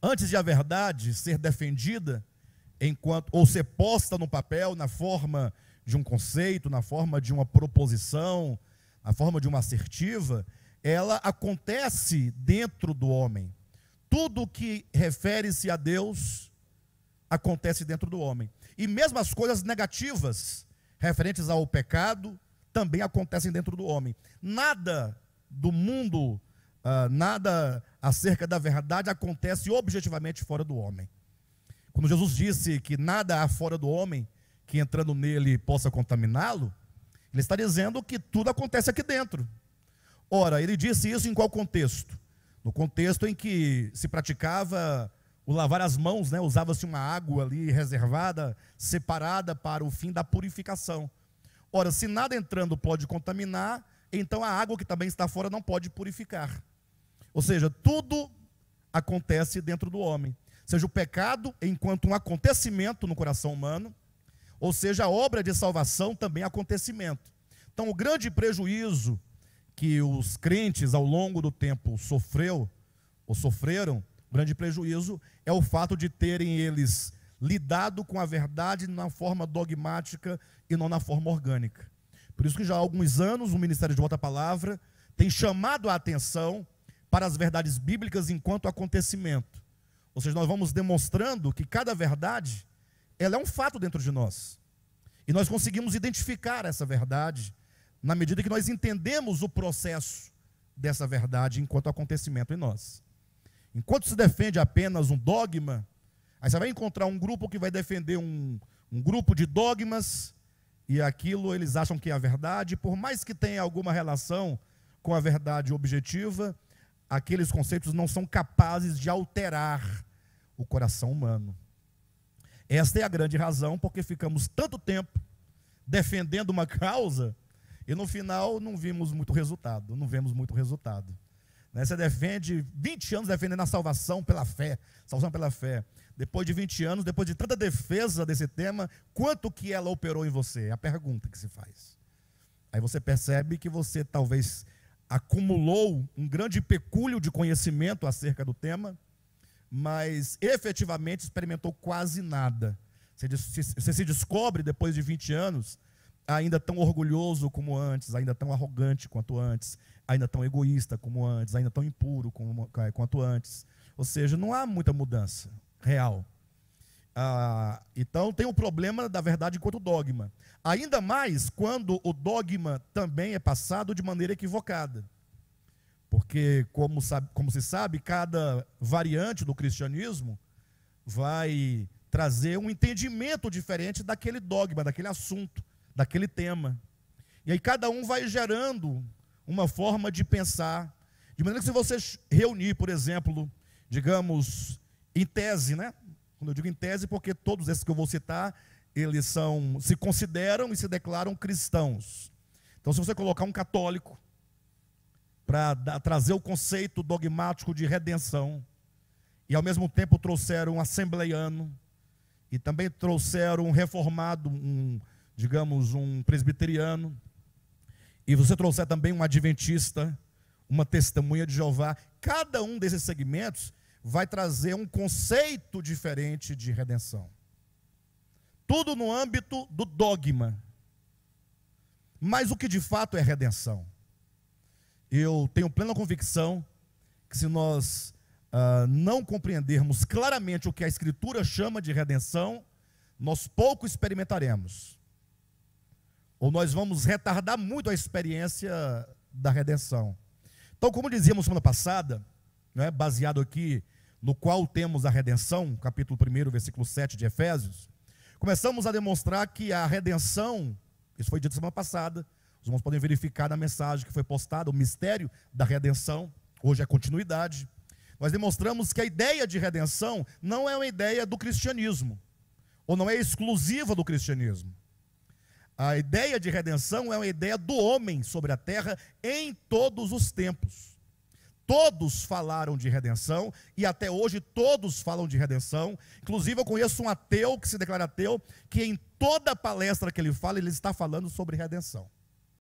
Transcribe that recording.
Antes de a verdade ser defendida, ou ser posta no papel, na forma de um conceito, na forma de uma proposição, na forma de uma assertiva, ela acontece dentro do homem. Tudo que refere-se a Deus acontece dentro do homem. E mesmo as coisas negativas referentes ao pecado também acontecem dentro do homem. Nada do mundo, nada acerca da verdade acontece objetivamente fora do homem. Quando Jesus disse que nada há fora do homem que entrando nele possa contaminá-lo, ele está dizendo que tudo acontece aqui dentro. Ora, ele disse isso em qual contexto? No contexto em que se praticava o lavar as mãos, né? Usava-se uma água ali reservada, separada para o fim da purificação. Ora, se nada entrando pode contaminar, então a água que também está fora não pode purificar. Ou seja, tudo acontece dentro do homem. Seja o pecado enquanto um acontecimento no coração humano, ou seja, a obra de salvação também acontecimento. Então, o grande prejuízo que os crentes ao longo do tempo sofreram, o grande prejuízo é o fato de terem eles lidado com a verdade na forma dogmática e não na forma orgânica. Por isso que já há alguns anos o Ministério de Volta à Palavra tem chamado a atenção para as verdades bíblicas enquanto acontecimento. Ou seja, nós vamos demonstrando que cada verdade, ela é um fato dentro de nós. E nós conseguimos identificar essa verdade na medida que nós entendemos o processo dessa verdade enquanto acontecimento em nós. Enquanto se defende apenas um dogma, aí você vai encontrar um grupo que vai defender um grupo de dogmas, e aquilo eles acham que é a verdade, por mais que tenha alguma relação com a verdade objetiva, aqueles conceitos não são capazes de alterar o coração humano. Esta é a grande razão porque ficamos tanto tempo defendendo uma causa e no final não vemos muito resultado, Você defende 20 anos defendendo a salvação pela fé, Depois de 20 anos, depois de tanta defesa desse tema, quanto que ela operou em você? É a pergunta que se faz. Aí você percebe que você talvez acumulou um grande pecúlio de conhecimento acerca do tema, mas efetivamente experimentou quase nada. Você se descobre depois de 20 anos ainda tão orgulhoso como antes, ainda tão arrogante quanto antes, ainda tão egoísta como antes, ainda tão impuro quanto antes. Ou seja, não há muita mudança real. Então tem o problema da verdade enquanto dogma. Ainda mais quando o dogma também é passado de maneira equivocada. Porque, como se sabe, cada variante do cristianismo vai trazer um entendimento diferente daquele dogma, daquele assunto, daquele tema. E aí cada um vai gerando uma forma de pensar, de maneira que se você reunir, por exemplo, digamos, em tese, né? Quando eu digo em tese, porque todos esses que eu vou citar, eles se consideram e se declaram cristãos. Então, se você colocar um católico para trazer o conceito dogmático de redenção, e ao mesmo tempo trouxeram um assembleiano, e também trouxeram um reformado, digamos, um presbiteriano, e você trouxer também um adventista, uma testemunha de Jeová, cada um desses segmentos vai trazer um conceito diferente de redenção. Tudo no âmbito do dogma. Mas o que de fato é redenção? Eu tenho plena convicção que se nós não compreendermos claramente o que a Escritura chama de redenção, nós pouco experimentaremos. Ou nós vamos retardar muito a experiência da redenção. Então, como dizíamos semana passada, né, baseado aqui no qual temos a redenção, capítulo 1, versículo 7 de Efésios, começamos a demonstrar que a redenção, isso foi dito semana passada, os irmãos podem verificar na mensagem que foi postada, o mistério da redenção, hoje é continuidade. Nós demonstramos que a ideia de redenção não é uma ideia do cristianismo, ou não é exclusiva do cristianismo. A ideia de redenção é uma ideia do homem sobre a terra em todos os tempos. Todos falaram de redenção, e até hoje todos falam de redenção. Inclusive eu conheço um ateu que se declara ateu, que em toda palestra que ele fala, ele está falando sobre redenção.